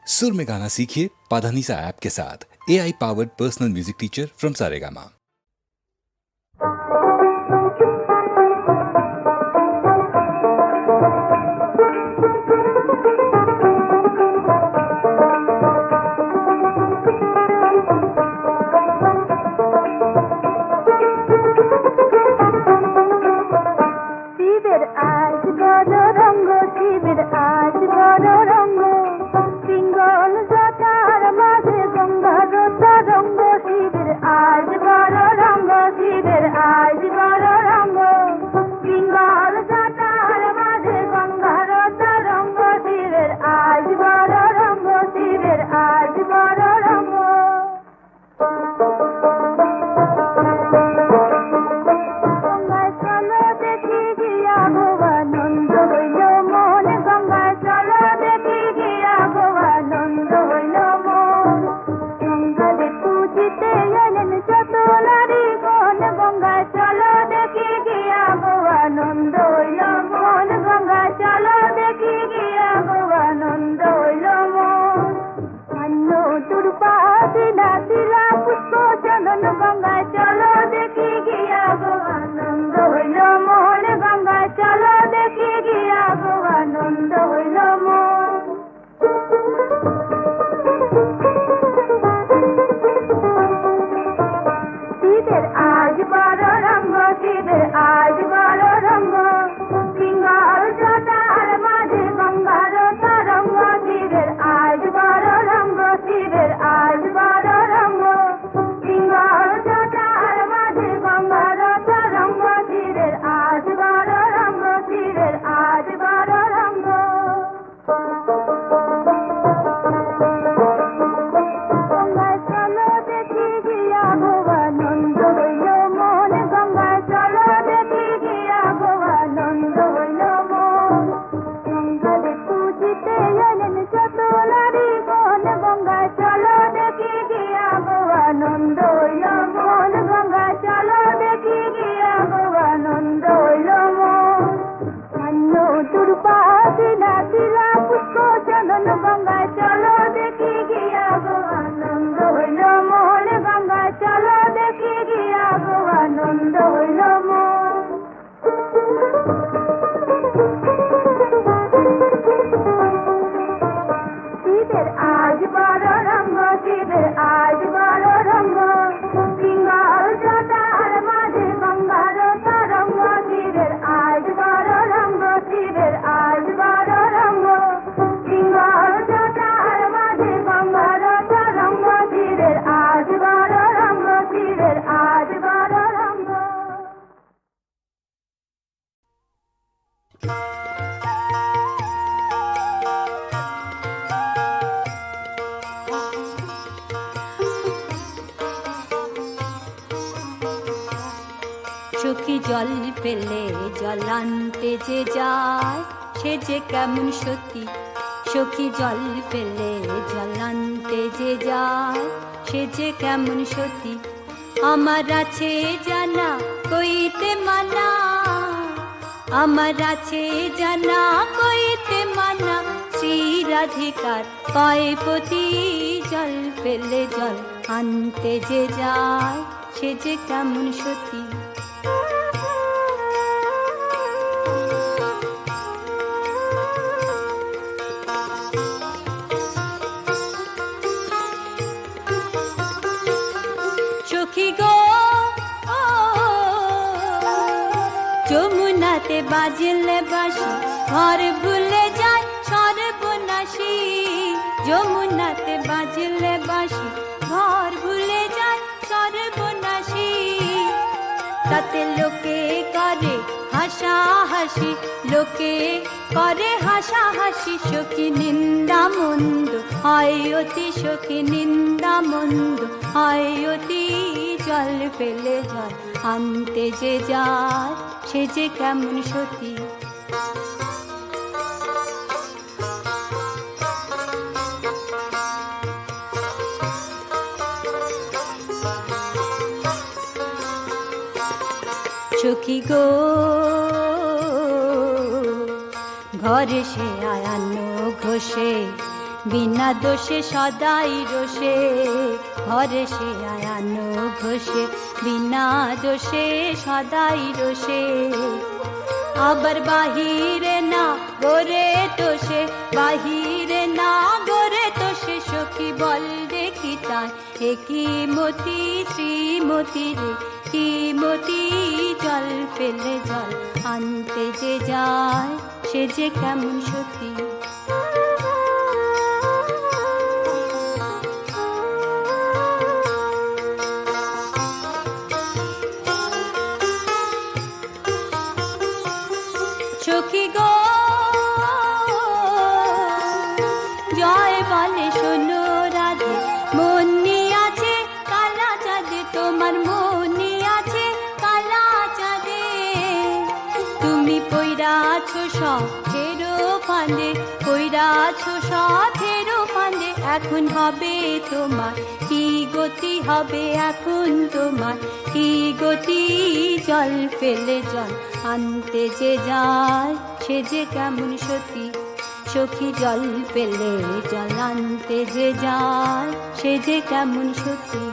सुर में गाना सीखिए पाधानीसा ऐप के साथ। AI powered personal music teacher from Saregama. চোখে জল পেলে জল আনতে যে যায় সে যে কেমন সতী। চোখে জল পেলে জল আনতে যে যায় সে যে কেমন সতী। আমার আছে জানা কইতে মানা, আমার আছে জানা কইতে মানা। শ্রী রাধিকার পায়ে পতি জল পেলে জল আনতে যে যায় সে যে কেমন সতী। সখী গো যমুনাতে বাজলে বাঁশি ঘর ভুলে যায় সর্বনাশী। যমুনাতে বাজলে বাঁশি ঘর ভুলে যায় সর্বনাশী। তাতে লোকে করে হাসাহাসি, লোকে করে হাসাহাসি। সখী নিন্দা মন্দ হয় অতি, সখী নিন্দা মন্দ হয় অতি। জল ফেলে জল আনতে যে যায় সে যে কেমন সতী। সখী গো ঘরে সে আয়ানো ঘষে বিনা দোষে সদাই রোষে ঘরে সে আয়ানো ঘোষে, বিনা দোষে সদাই রোষে। আবার বাহিরে না গোরে তোষে, বাহিরে না গোরে তোষে, সখী বল দেখি তাই এ কি মতি শ্রীমতী রে, কি মতি জল ফেলে জল আনতে যে যায় সে যে কেমন সতী। সখী গো জয় বলে শোনো রাধে, মনি আছে কালা চাঁদে, তোমার মনি আছে কালা চাঁদে। তুমি পইরাছো সখেরো ফাঁদে, পইরাছো সখেরো ফাঁদে, এখন হবে তোমার কি গতি, হবে এখন তোমার কি গতি। জল ফেলে জল আনতে যে যায় সে যে কেমন সতী, সখী জল ফেলে জল আনতে যে যায় সে যে কেমন সতী।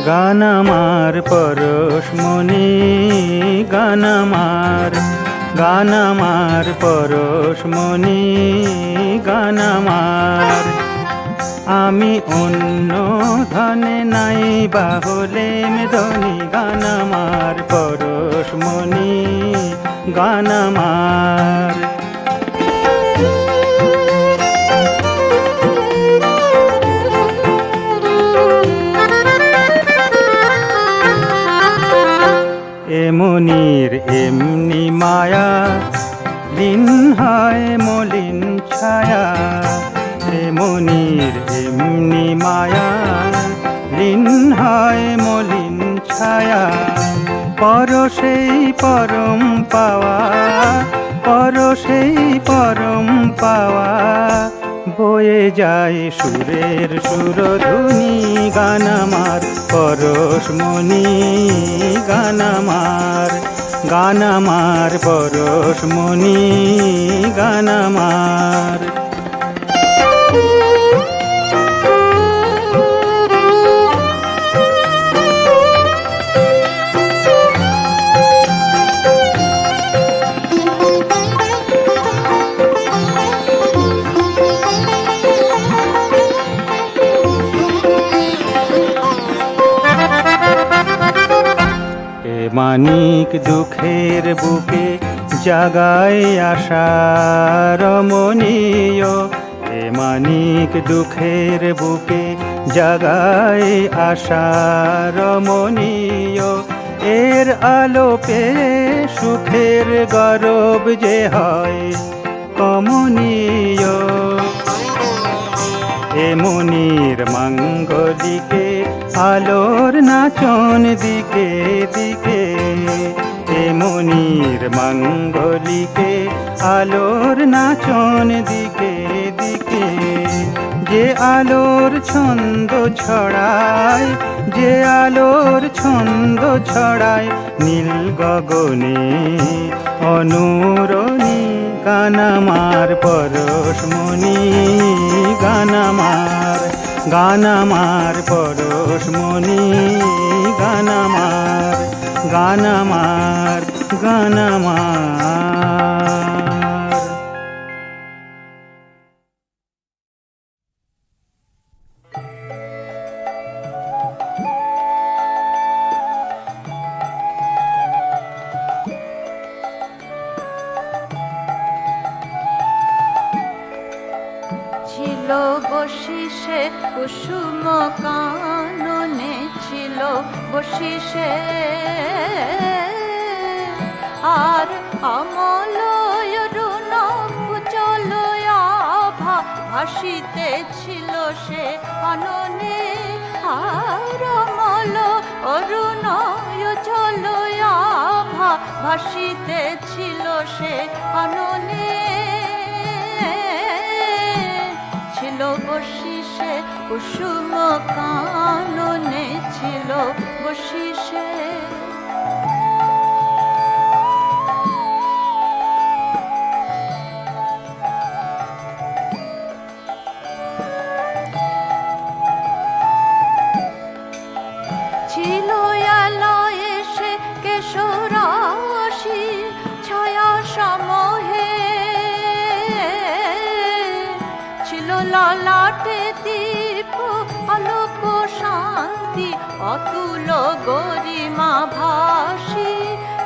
গান আমার পরশমণি, গান আমার, গান আমার পরশমণি, গান আমার। আমি অন্য ধনে নাই বাহলে মেদনি, গান আমার পরশমণি, গান আমার। এমনির এমনি মায়া, দিন হয় মলিন ছায়া। এমনির এমনি মায়া, দিন হয় মলিন ছায়া। পরশেই পরম পাওয়া, পরশেই পরম পাওয়া। বয়ে যায় সুরের সুরধুনি, গান আমার পরশমণি, গান আমার, গান আমার পরশমণি, গান আমার। মানিক দুঃখের বুকে জাগায় আশা রমণীয়, এ মানিক দুঃখের বুকে জাগায় আশা রমণীয়। এর আলো পেয়ে সুখের গরব যে হয় কমনীয়। এ মনির মাঙ্গলিকে আলোর নাচন দিকে দিকে, এ মনির মাঙ্গলিকে আলোর নাচন দিকে দিকে। যে আলোর ছন্দ ছড়ায়, যে আলোর ছন্দ ছড়ায় নীল গগনে অনুরণী, গান আমার পরশমণি, গান আমার, গান আমার পরশমণি, গান আমার, গান আমার, গান আমার। ছিল বসিসে কুসুম কাননে, ছিল বসিসে আর অমলয় রুণ কুচলয় আভা ভাসিতেছিল সে আননে, আর অমল অরুণয় জলয়াভা ভাসিতেছিল সে আননে, ছিল বসিসে কুসুম কাননে, ছিল বসিসে। ছিল এলায় এসে কেশরাশি ছায়া সমহে, ছিল ললাটে দীপ আলোক শান্তি অতুল গরিমা ভাসি,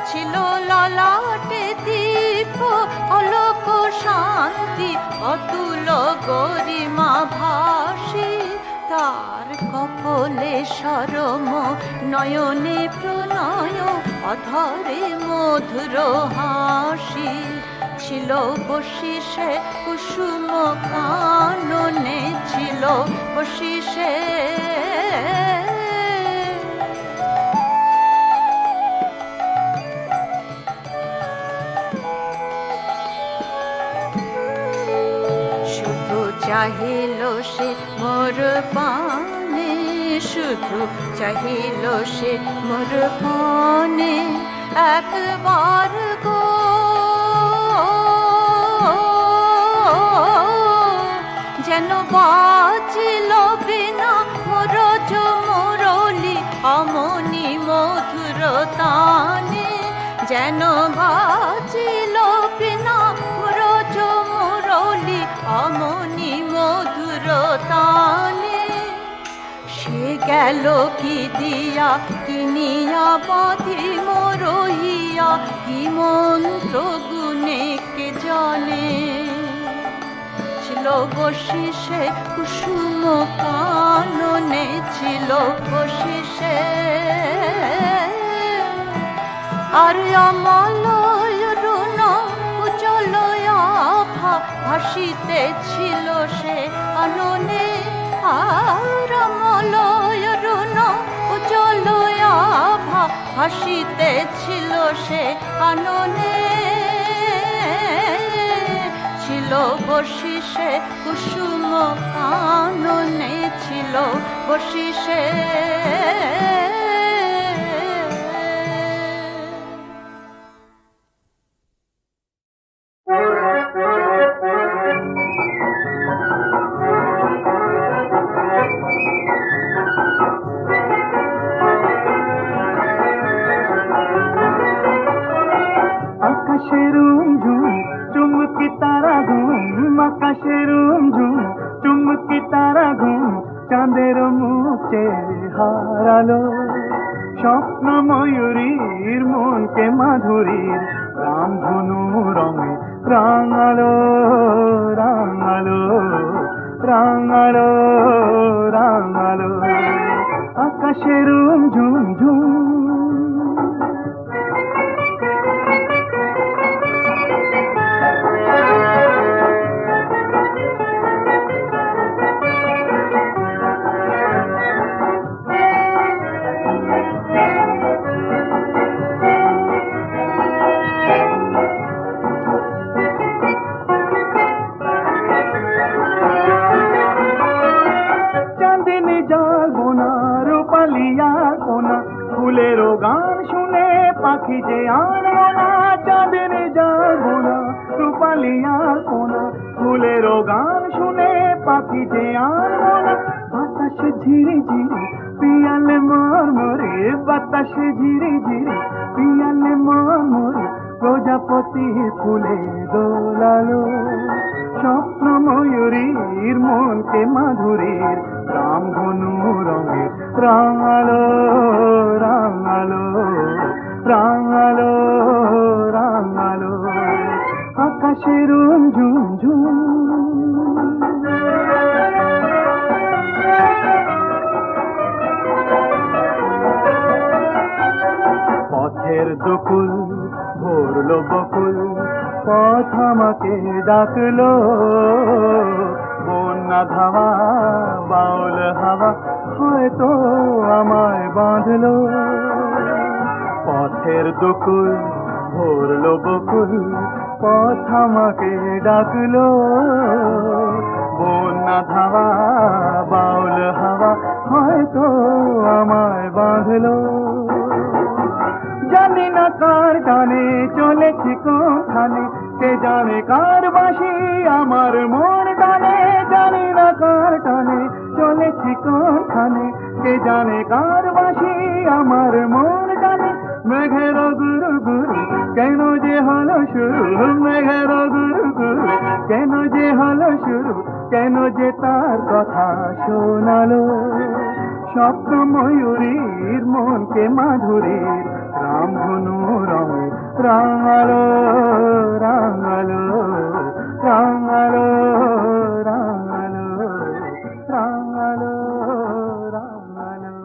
ছিল ললাটে দীপ আলোক শান্তি অতুল গরিমা ভাসি। তার কপলে সরম নয়নে প্রণয় অধরে মধুর হাসি, ছিল বসিসে কুসুম কাননে, ছিল বসিসে। শুধু চাহিল সে মোর পানে, শুধু চাহিল সে মোর পানে একবার গো, যেন বাজিল বিনা মোর মুরলি অমনি মধুর তানে, যেন বাজিল বিনা মোর মুরলি অমনি মধুর তানে। সে গেল কি দিয়া কিনিয়া বাঁধি মরহিয়া, কি মন্ত্র গুণে কে জানে, ছিল বসিসে কুসুম কাননে, ছিল বসিসে। আর অমল অরুণ উজ্জ্বল আভা ভাসিতেছিল সে আননে, আর অমল অরুণ উজ্জ্বল আভা ভাসিতেছিল সে আননে, ছিল বসিসে কুসুম কাননে, ছিল বসিসে। আকাশের ঝুম চুমকি তারা ঘুম, আকাশের ঝুম চুমকি তারা ঘুম, চাঁদের মুখে হারালো স্বপ্ন ময়ূরীর মনকে মাধুরীর রামধনু রঙে রাঙালো, রাঙালো, রাঙালো, রাঙালো আকাশের ঝুম ঝুম। ফুলেরও গান শুনে পাখি যে আনমনা, চাঁদের যাবো না রূপালিয়ার কোনা, ফুলেরও গান শুনে পাখি যে আনমনা। বাতাসে ঝিরি ঝিরি পিয়ালে মরমরে, বাতাসে ঝিরি ঝিরি পিয়ালে মরমরে, প্রজাপতি ফুলে দোলালো স্বপ্ন ময়ূরীর মনকে মাধুরীর রামধনু রঙে রাঙালো, রাঙালো, রাঙালো, রাঙালো আকাশের ঝুম ঝুম। পথের দুকুল ভরলো বকুল, পথ আমাকে ডাকলো, বন্যা ধাওয়া বাউল হাওয়া হয়তো আমায় বাঁধলো। পথের দুকুল ভরলো বকুল, পথ আমাকে ডাকলো। বন্যা ধাওয়া বাউল হাওয়া হয়তো আমায় বাঁধলো। জানি না কার টানে চলেছি কোনখানে, কে জানে কার বাঁশি আমার মন টানে। জানি না কার টানে চলেছি কোনখানে, কে জানে কার বাঁশি আমার মন টানে। মেঘের গুরু গুরু কেন যে হলো শুরু, মেঘের গুরু গুরু কেন যে হলো শুরু, কেন যে তার কথা শোনালো। স্বপ্ন ময়ূরীর মনকে মাধুরীর রামধনু রঙে রাঙালো, রাঙালো, রাঙালো, রাঙালো, রাঙালো, রাঙালো।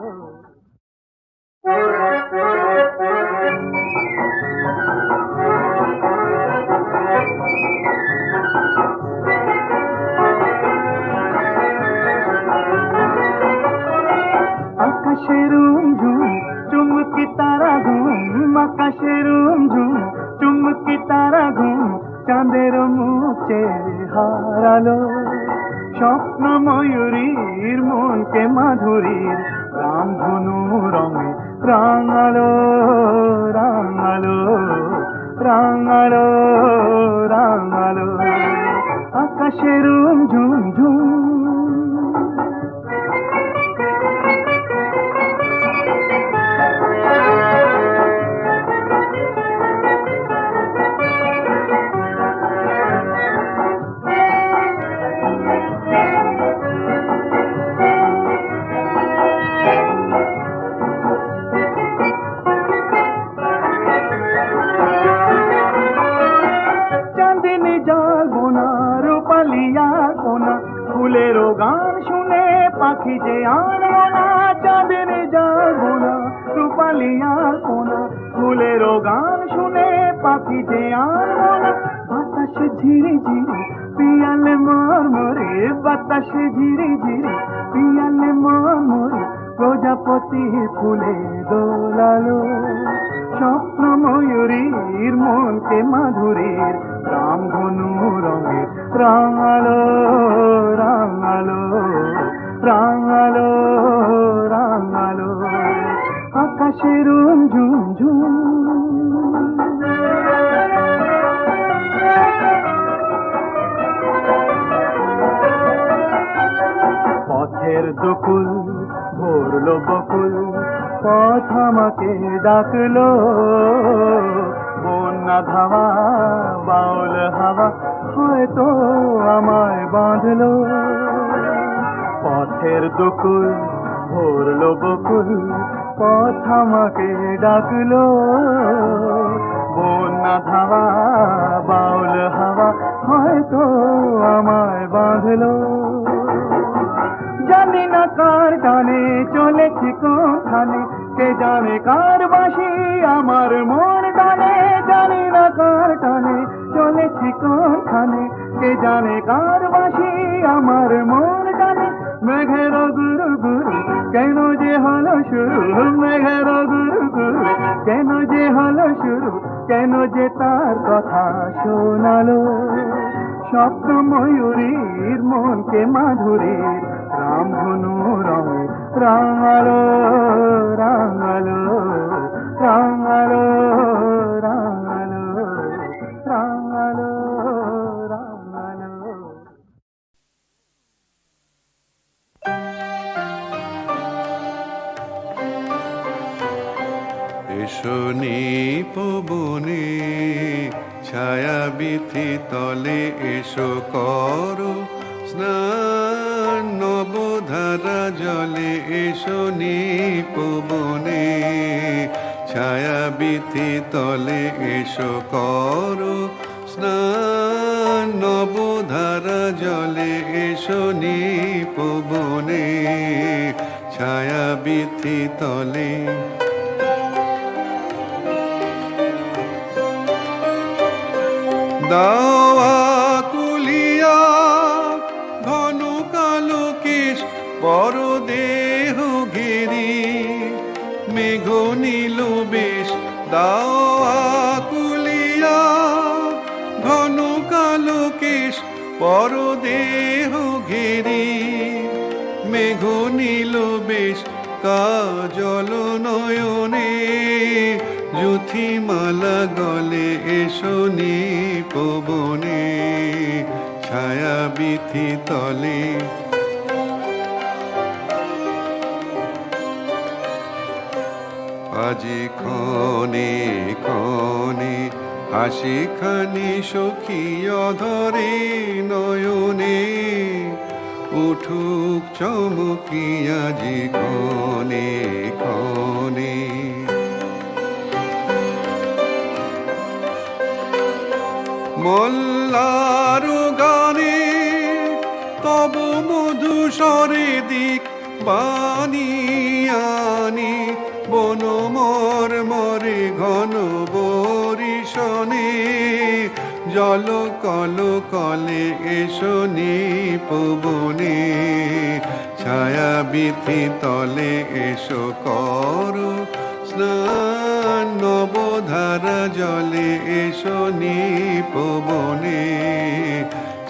আকাশের ঝুম চুমকি তারা ঘুম, আকাশের ঝুম চুমকি তারা ঘুম, চাঁদের মুখে হারালো। স্বপ্ন ময়ূরীর মনকে মাধুরীর রামধনু রঙে রাঙালো, রাঙালো, রাঙালো, রাঙালো। আকাশের ঝুম ঝুম। ফুলেরও গান শুনে পাখি যে আনবো না, চাঁদের যাবো না রূপালিয়া কোনা। ফুলেরও গান শুনে পাখি যে আনবো না। বাতাসে ঝিরি ঝিরি পিয়ালে মরমরে, বাতাসে ঝিরি ঝিরি পিয়ালে মরমরে, প্রজাপতি ফুলে দোলালো। স্বপ্ন ময়ূরীর মনকে মাধুরীর রামধনু রঙে রাঙালো, রাঙালো, রাঙালো, রাঙালো। আকাশের ঝুম ঝুম। পথের দুকুল ভরলো বকুল, পথ আমাকে ডাকলো। বন্যা ধাওয়া বাউল হাওয়া হয়তো আমায় বাঁধলো। পথের দুকুল ভরলো বকুল, পথ আমাকে ডাকলো। বন্যা ধাওয়া বাউল হাওয়া হয়তো আমায় বাঁধলো। জানি না কার টানে চলেছি কোনখানে, কে জানে কার বাঁশি আমার মন টানে। জানি না কার টানে চলেছি কোনখানে, কে জানে কার বাঁশি আমার মন টানে। মেঘের গুরু গুরু কেন যে হলো শুরু, মেঘের গুরু গুরু কেন যে হলো শুরু, কেন যে তার কথা শোনালো। স্বপ্ন ময়ূরীর মনকে মাধুরীর রামধনু রঙে রাঙালো, রাঙালো, রাঙালো, রাঙালো, রাঙালো, রাঙালো। এসো নিপবনে ছায়া বিথি তলে, এসো করো স্নান নবধারা জলে। এসো নিপবনে ছায়া বিথি তলে, এসো করো স্নান নবধারা জলে। এসো নিপবনে ছায়া বিথি তলে। দাওয়া কুলিয়া ঘন কালো কেশ, বড় দেহ পরদেহ ঘেরি মেঘ নীল বেশ কাজল নয়নে যুথিমালা গলে এসো পবনে ছায়া বিথি তলে আজি ক্ষণে ক্ষণে হাসি খানি সখী অধরে নয়নে উঠুক চমকিয়া জি ক্ষণে ক্ষণে মল্লার গানে তব মধুস্বরে দিক বানিয়ানি বন মরে ঘন বরিশনে জল কল কলে এসো পবনে ছায়া বিথি তলে এসো করো স্নান নবধারা জলে এসো পবনে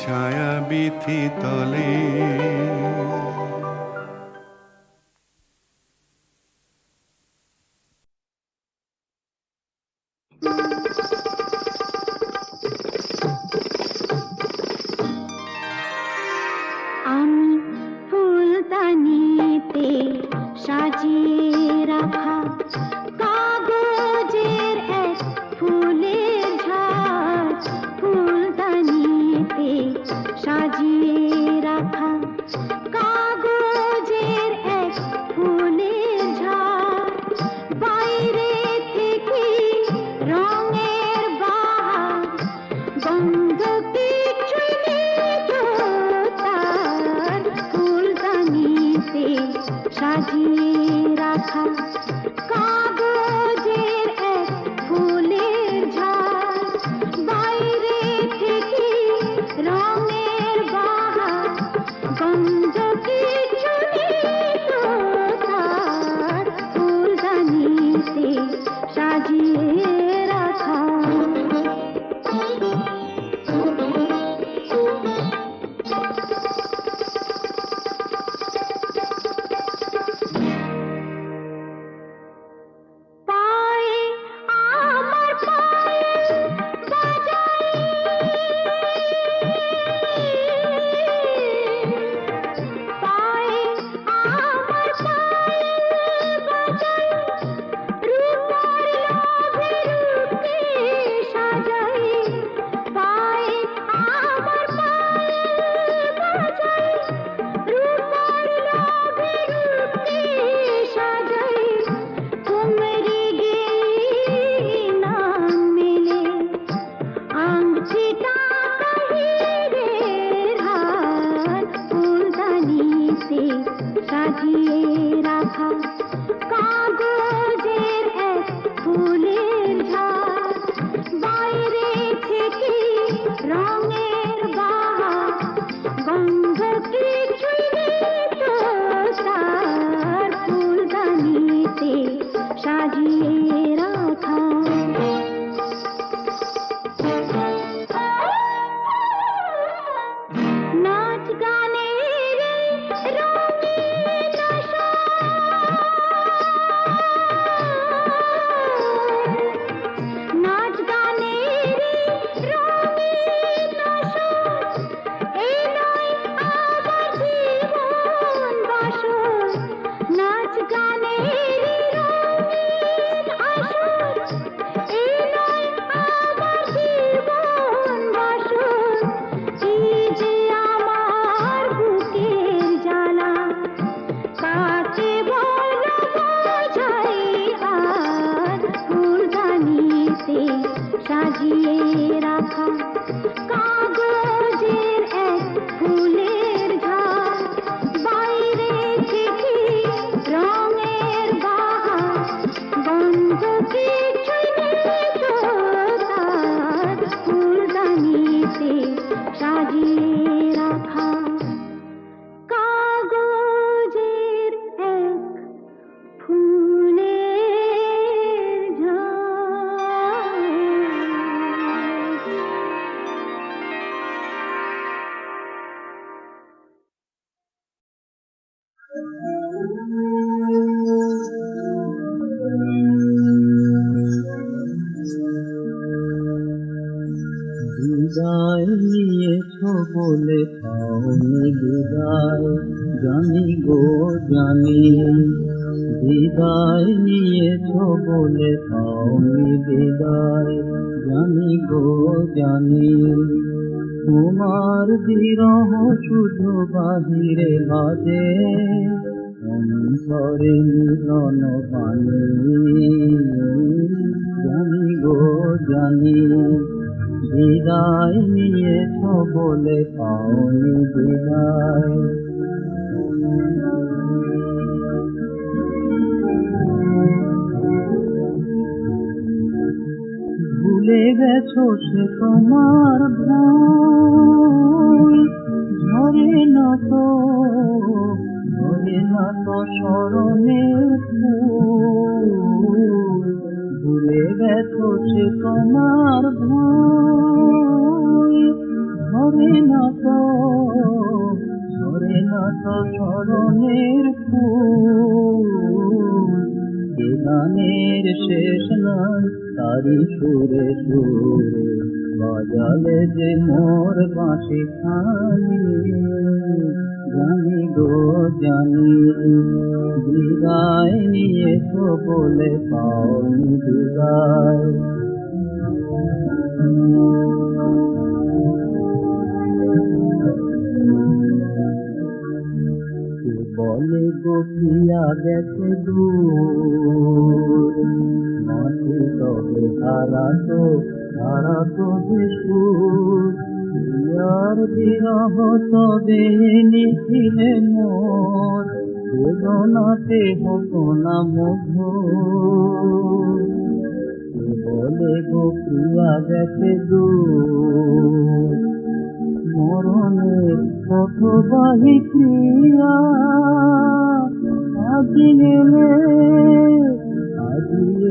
ছায়া বিথি তলে। আমি ফুলদানিতে সাজিয়ে রাখা কাগজের এক ফুলের ঝাড়, ফুলদানিতে সাজিয়ে রাখা কাগজের এক ফুলের ঝাড়, বাইরে থেকে রঙের বাহার গন্ধ কিছুই নেই তো তার, ফুলদানিতে সাজিয়ে রাখা কাগজের এক ফুলের ঝাড়, বাইরে থেকে রঙের নিয়েছো বলে পাওনি বিদায়, জানি গো জানি। বিদায় নিয়েছো বলে পাওনি বিদায়, জানি গো জানি। তোমার বিরহ শুধু বাহিরে বাজে, অন্তরে মিলন বাণী, জানি গো জানি। বিদায় নিয়েছো বলে পাওনি বিদায়। ভুলে গেছো সে তোমার ভুল, ঝরে না তো স্মরণের ফুল। ভুলে গেছো সে তোমার ভুল, ঝরে না তো স্মরণের ফুল। এ গানের শেষ নাই তারি সুরে সুরে, বাজালে যে মোর বাঁশি খানি, জানি গো জানি। বিদায় নিয়েছো বলে পাওনি বিদায়। বলে গোপিয়া গেছে দূর, মাটি তবে হারাতো বিশুর। আর বিরহ তবে নিখিলে মোর, বেদনাতে হতো না মধুর। বলে গোপিয়া গেছে দূর, মরণের পথবাহী ক্রিয়া। আজি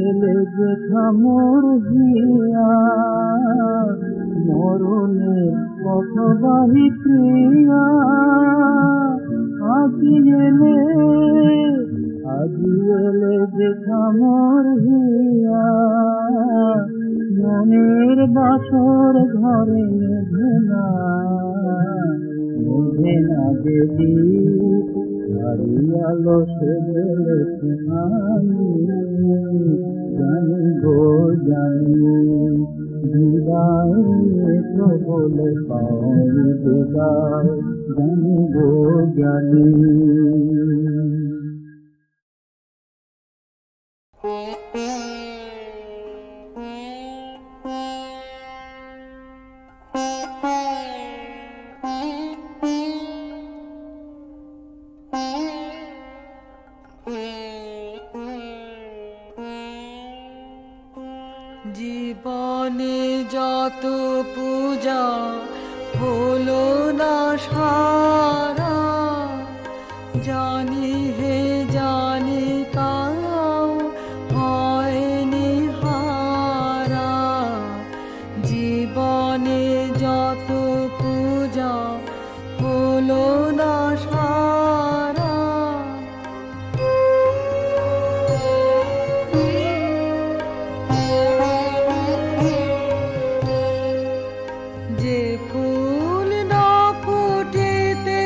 এলে যে থামর হিয়া, মরণের পথবাহী ক্রিয়া। আজি এলে যে থামর হিয়া, মনের বাসর ঘরে নেভে না দেবী। হারিয়ালো সে গেলে আমি, জানি গো জানি। বিদায় নিয়েছো বলে পাওনি বিদায়, জানি গো জানি। জীবনে যত পূজা হলো না সারা, জানি হে জানি তাও হয়নি হারা। জীবনে যত পূজা হলো না সারা, যে ফুল না ফুটিতে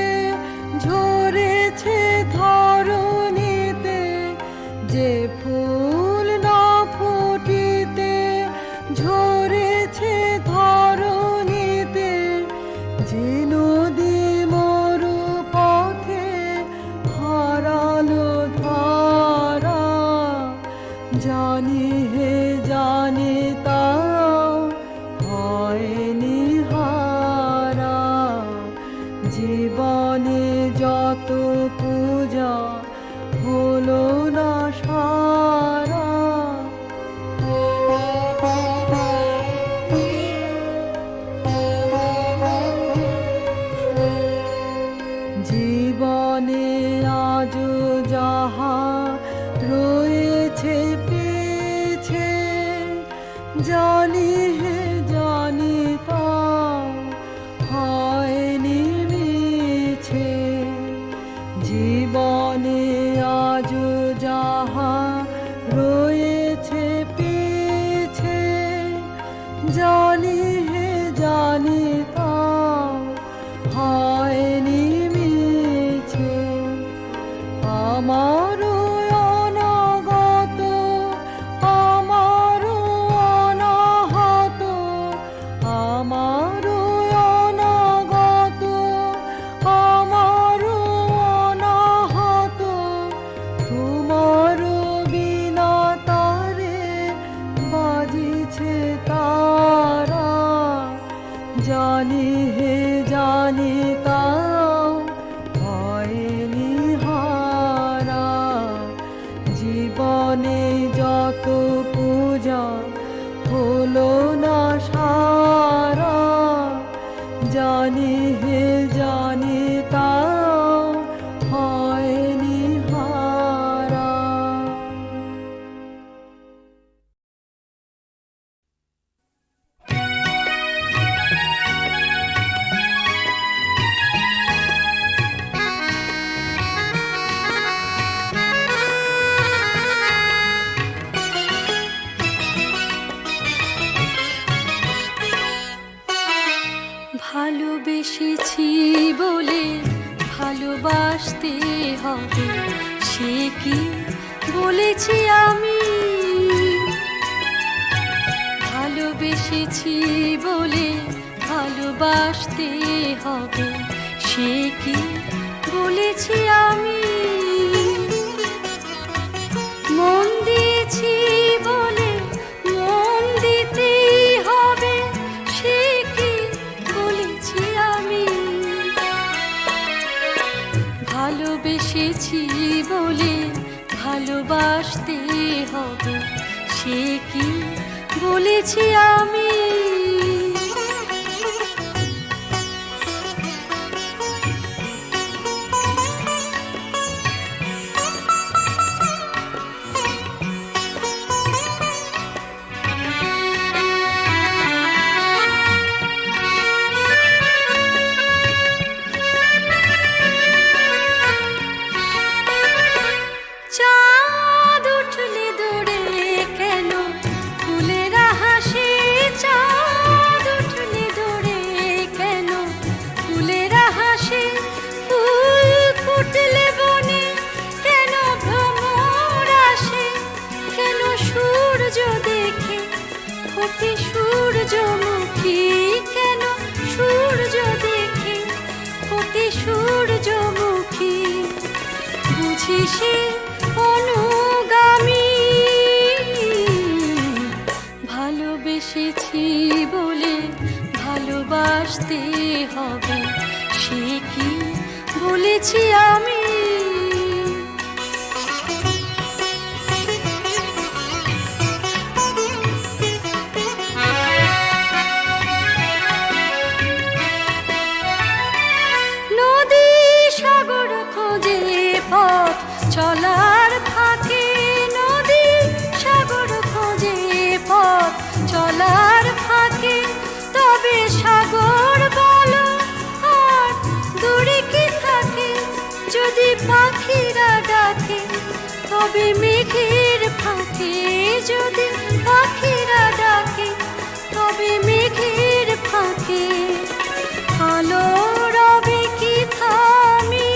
ঝরেছে ধরণীতে, যে ফুল না ফুটিতে ঝরেছে ধরণীতে, যে নদী মরু পথে হারালো ধারা, জানি হে জানি তাও হয়নি হারা। জীবনে যত পূজা হলো না সারা, জীবনে আজও যাহা রয়েছে পেছে, জানি হে জানি তাও হয়নি মিছে। জানি তাও হয়নি হারা, জীবনে যত পূজা হলো না সারা, জানি হে জানি তাও হয়নি হারা। ভালোবেসেছি বলে ভালোবাসতে হবে, সে কি বলেছি আমি? ভালোবেসেছি বলে ভালোবাসতে হবে, সে কি বলেছি আমি? মন দিয়েছি বলে মন দিতেই হবে, সে কি বলেছি আমি? ভালোবেসেছি বলে ভালোবাসতে হবে, সে কি বলেছি আমি? চাঁদ উঠলে দূরে কেন ফুলেরা হাসে, চাঁদ উঠলে দূরে কেন ফুলেরা হাসে, ফুল ফুটলে বনে কেন ভ্রমর আসে, কেন সূর্য দেখে ফোটে সূর্যমুখী, কেন সূর্য দেখে ফোটে সূর্যমুখী? বুঝি সে অনুগামী, ভালোবেসেছি বলে ভালোবাসতে হবে, সে কি বলেছি আমি? নদী সাগর খোঁজে পথ চলার ফাঁকে, নদী সাগর খোঁজে পথ চলার ফাঁকে, তবে সাগর বলো আর দূরে কি থাকে? যদি পাখিরা ডাকে তবে মেঘের ফাঁকে, যদি পাখিরা ডাকে তবে মেঘের ফাঁকে, আলো রবে কি থামি?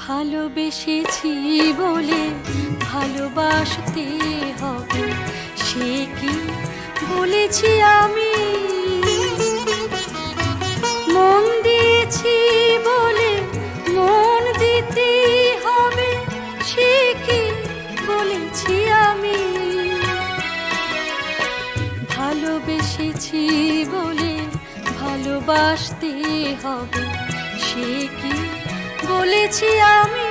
ভালোবেসেছি বলে ভালোবাসতে হবে, সে কি বলেছি আমি? মন দিয়েছি বলে মন দিতে হবে, সে কি বলেছি আমি? ভালোবেসেছি বলে ভালোবাসতে হবে, সে কি বলেছি আমি?